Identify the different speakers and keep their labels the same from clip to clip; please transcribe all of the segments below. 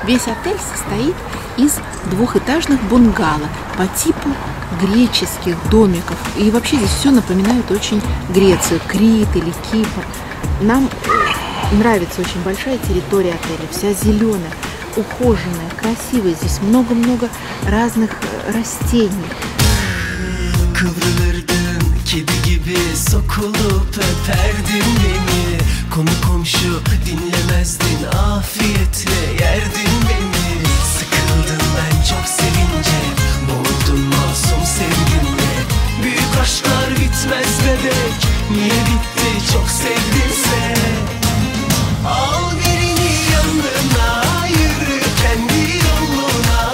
Speaker 1: Весь отель состоит из двухэтажных бунгало по типу греческих домиков. И вообще здесь все напоминает очень Грецию, Крит или Кипр. Нам нравится очень большая территория отеля, вся зеленая, ухоженная, красивая. Здесь много-много разных rastлений.
Speaker 2: Kıvrılırdın kedi gibi sokulup öperdin beni. Konu komşu dinlemezdin, afiyetle yerdin beni. Sıkıldım ben çok sevince, boğuldun masum sevgimle. Büyük aşklar bitmez bebek, niye bitti çok sevdinse. Al birini yanına, yürü kendi yoluna.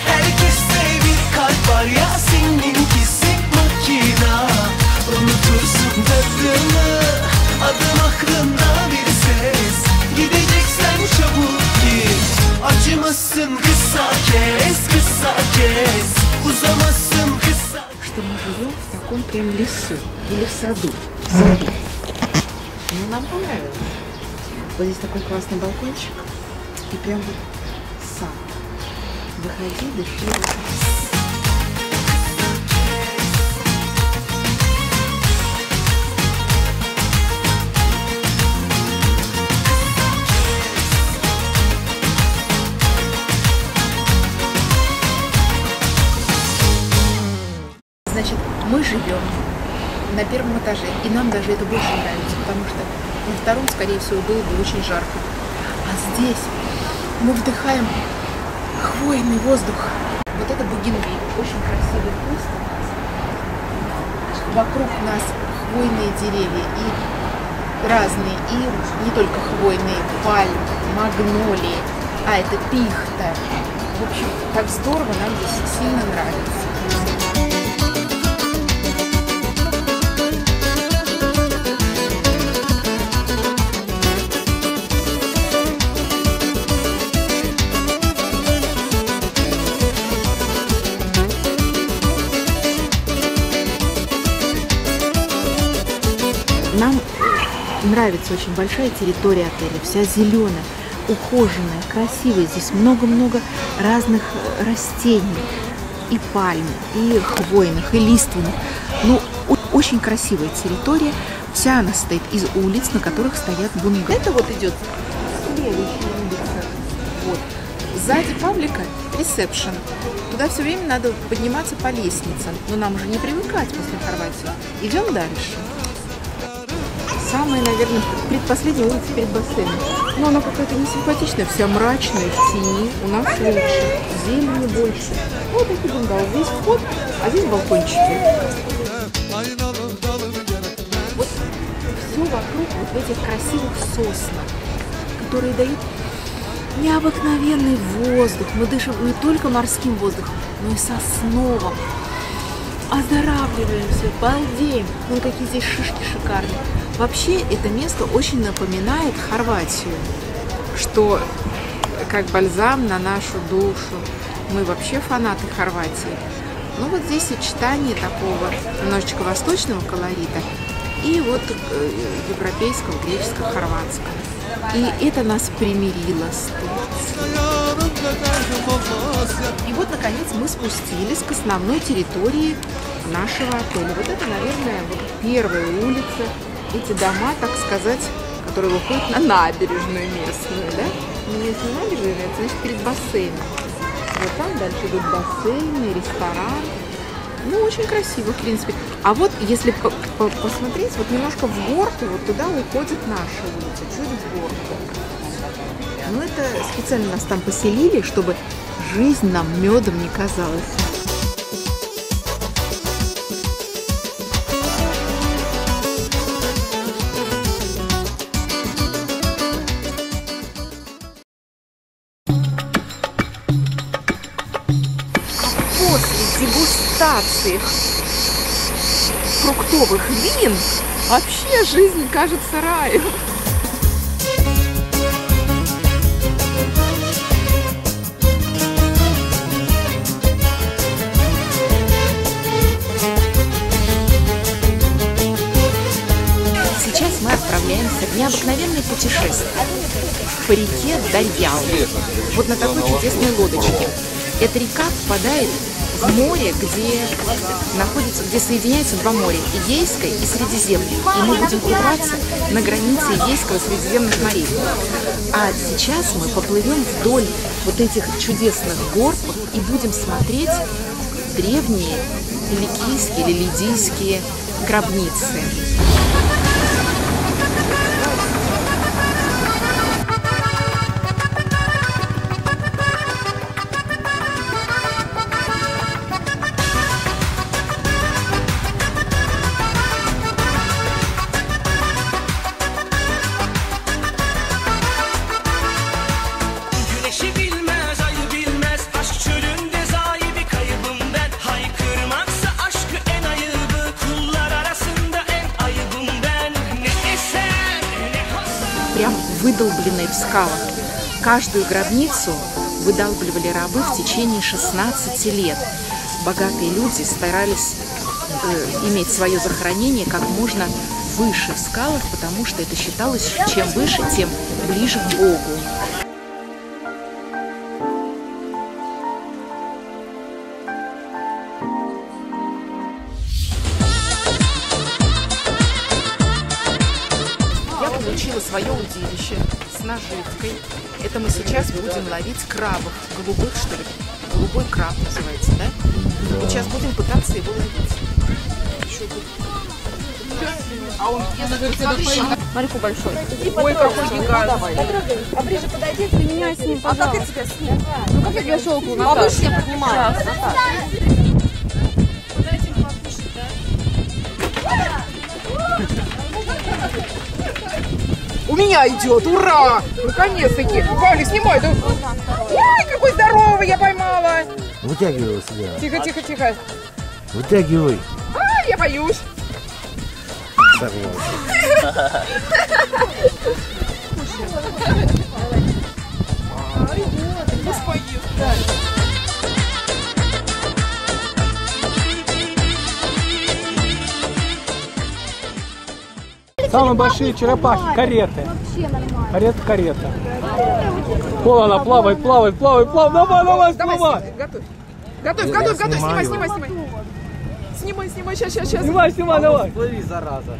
Speaker 2: Herkeste bir kalp var ya seninkisi makina. Unutursun tadını, adım aklında bir ses. Gideceksen çabuk git, acımazsın kısa kes, kısa kes. Uzamazsın kısa.
Speaker 1: Что мы живем в таком прям лесу или в саду. Ну, нам понравилось. Вот здесь такой классный балкончик и прям вот сад. Выходи, дыши. Значит, мы живем на первом этаже, и нам даже это больше нравится, потому что на втором, скорее всего, было бы очень жарко. А здесь мы вдыхаем хвойный воздух. Вот это бугенвиль, очень красивый куст. Вокруг нас хвойные деревья, и разные, и не только хвойные, пальмы, магнолии, а это пихта. В общем, так здорово, нам здесь сильно нравится. Нам нравится очень большая территория отеля, вся зеленая, ухоженная, красивая. Здесь много-много разных растений, и пальм, и хвойных, и лиственных. Ну, очень красивая территория. Вся она состоит из улиц, на которых стоят бунгало. Это вот идет следующая улица. Вот. Сзади паблика ресепшн. Туда все время надо подниматься по лестницам. Но нам уже не привыкать после Хорватии. Идем дальше. Самая, наверное, предпоследняя улица перед бассейном. Но она какая-то несимпатичная, вся мрачная, в тени. У нас лучше, зелени больше. Вот такие бунгало. Здесь вход, а здесь балкончики. Вот все вокруг вот этих красивых соснах, которые дают необыкновенный воздух. Мы дышим не только морским воздухом, но и сосновым. Оздоравливаемся, балдеем. Вон какие здесь шишки шикарные. Вообще это место очень напоминает Хорватию, что как бальзам на нашу душу. Мы вообще фанаты Хорватии. Ну вот здесь сочетание такого немножечко восточного колорита и вот европейского, греческого, хорватского. И это нас примирило с Турцией. И вот, наконец, мы спустились к основной территории нашего отеля. Вот это, наверное, вот первая улица. Эти дома, так сказать, которые выходят на набережную местную, да? Но если набережная, это значит перед бассейном. Вот там дальше идут бассейны, ресторан. Ну, очень красиво, в принципе. А вот, если посмотреть, вот немножко в горку, вот туда уходит наша улица, чуть в горку. Ну, это специально нас там поселили, чтобы жизнь нам медом не казалась. После дегустации фруктовых вин вообще жизнь кажется раем. Сейчас мы отправляемся в необыкновенное путешествие по реке Дарьял. Вот на такой чудесной лодочке. Эта река впадает в море, где соединяются два моря, Эгейское и Средиземное. И мы будем купаться на границе Эгейского и Средиземных морей. А сейчас мы поплывем вдоль вот этих чудесных гор и будем смотреть древние ликийские или лидийские гробницы. Прям выдолбленные в скалах. Каждую гробницу выдалбливали рабы в течение 16 лет. Богатые люди старались иметь свое захоронение как можно выше в скалах, потому что это считалось, чем выше, тем ближе к Богу. Получила свое удилище с наживкой. Это мы сейчас будем ловить крабов. Голубых, что ли? Голубой краб называется, да? Вот сейчас будем пытаться его ловить. А он смотри, какой большой. Ой, какой гигант.
Speaker 3: А ближе подойди, поменяй с ним, пожалуйста. А как я тебя снимаю? Ну как я тебя щелкаю? Повыше я поднимаю.
Speaker 4: У меня идет, ура! Наконец-таки! Павлик, снимай! Да... Ой, какой здоровый, я поймала!
Speaker 5: Вытягивай его сюда.
Speaker 4: Тихо, тихо, тихо.
Speaker 5: Вытягивай.
Speaker 4: А, я боюсь.
Speaker 5: Сорвался.
Speaker 6: Самые большие черепахи, кареты. Карета. Вон она плавает. Давай.
Speaker 4: Готовь. Снимай, сейчас.
Speaker 6: Снимай, давай.
Speaker 5: Плыви, зараза.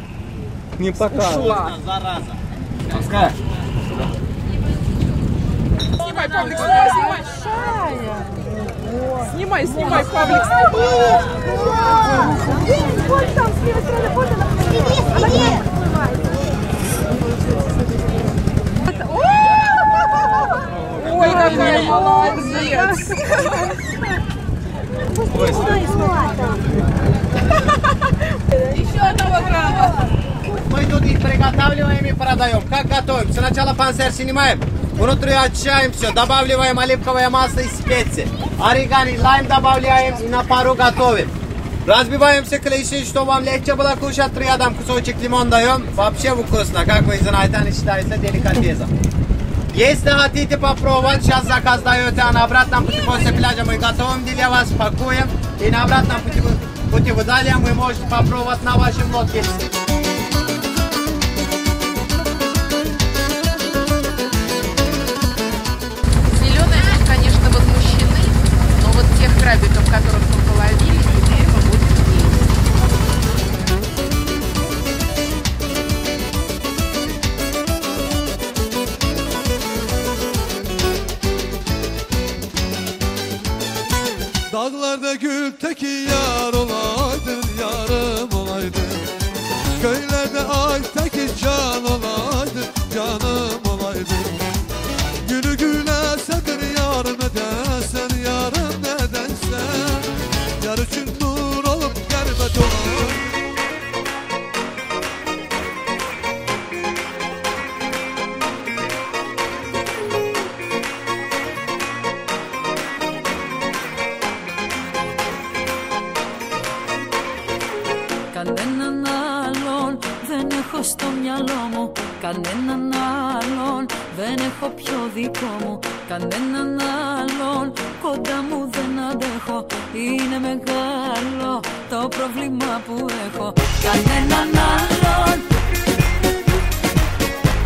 Speaker 6: Не показывай.
Speaker 4: Ушла.
Speaker 5: Зараза. Пускай.
Speaker 4: Снимай, Павлик, снимай. Снимай, Павлик,
Speaker 3: Вот там, с левой стороны, вот она. Привет.
Speaker 4: Ой, какая молодец! Еще одного краба!
Speaker 7: Мы тут их приготавливаем и продаем. Как готовим? Сначала панцирь снимаем, внутри очищаем все, добавляем оливковое масло и специи. Орегано, лайм добавляем и на пару готовим. Разбиваем все клещи, чтобы вам легче было кушать. Рядом кусочек лимон даем. Вообще вкусно, как вы знаете, они считаются деликатесом. Если хотите попробовать, сейчас заказ даете, а на обратном пути после пляжа мы готовим для вас, пакуем. И на обратном пути в Италии вы можете попробовать на вашем лодке.
Speaker 1: Зеленые тут, конечно, возмущены, но вот тех крабиков, которых мы половили, теперь мы будем есть.
Speaker 8: Dağlarda gül teki yar olaydın, yarım olaydın. Köylerde ay teki can olaydın, canım olaydın. Gülü gülesedir yarım edersen, yarım nedensen. Yar için nur olup gerbet olaydın.
Speaker 9: Κανέναν άλλον δεν έχω στο μυαλό μου. Κανέναν άλλον δεν έχω πιο δικό μου. Κανέναν άλλον κοντά μου δεν αντέχω. Είναι μεγάλο το πρόβλημα που έχω. Κανέναν άλλον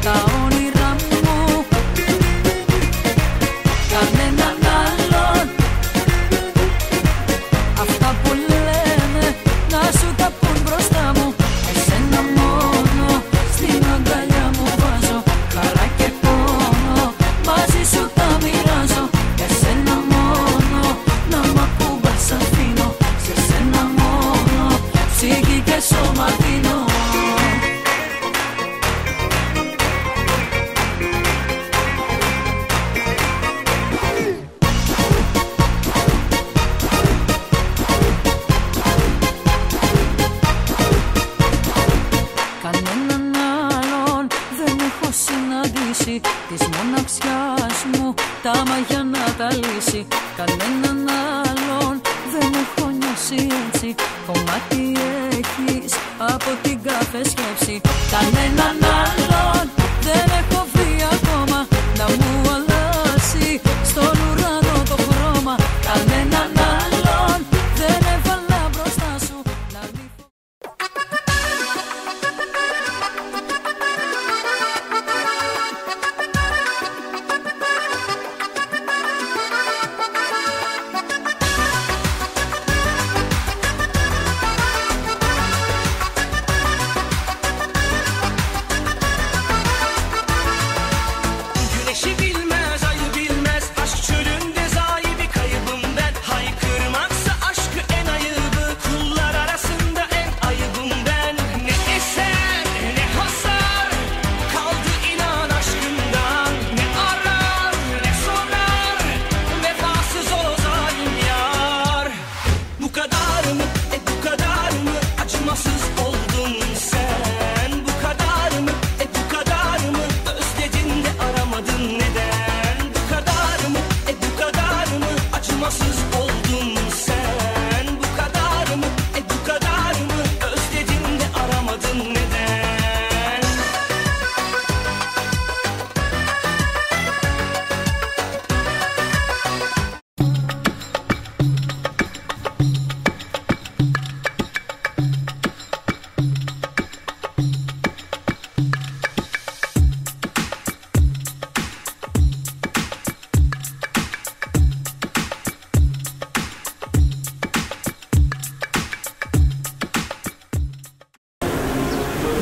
Speaker 9: τα όνειρά μου καταλύσει. Κανέναν άλλον δεν έχω νιώσει έτσι. Κομμάτι έχεις από την κάθε σκέψη. Κανέναν άλλον δεν έχω βρει ακόμα να μου αλλάξει στον ουρανό το χρώμα. Κανέναν άλλον δεν έβαλα μπροστά σου να μην...
Speaker 2: Güneşi bilmez, ayı bilmez. Aşk çölünde zayi bir kaybım ben. Haykırmaksa aşkı en ayıbı. Kullar arasında en ayıbım ben. Ne eser ne hasar kaldı inan aşkından. Ne arar ne sorar vefasız o zalim yar. Bu kadar mı bu kadar mı acımasız oldun sen? Bu kadar mı bu kadar mı özledin de aramadın neden? Bu kadar mı bu kadar mı acımasız oldun sen? Bu kadar mı bu kadar mı özledin de aramadın neden?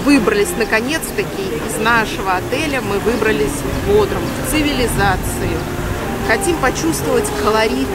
Speaker 4: Выбрались наконец-таки из нашего отеля, мы выбрались в Бодрум, в цивилизацию. Хотим почувствовать колорит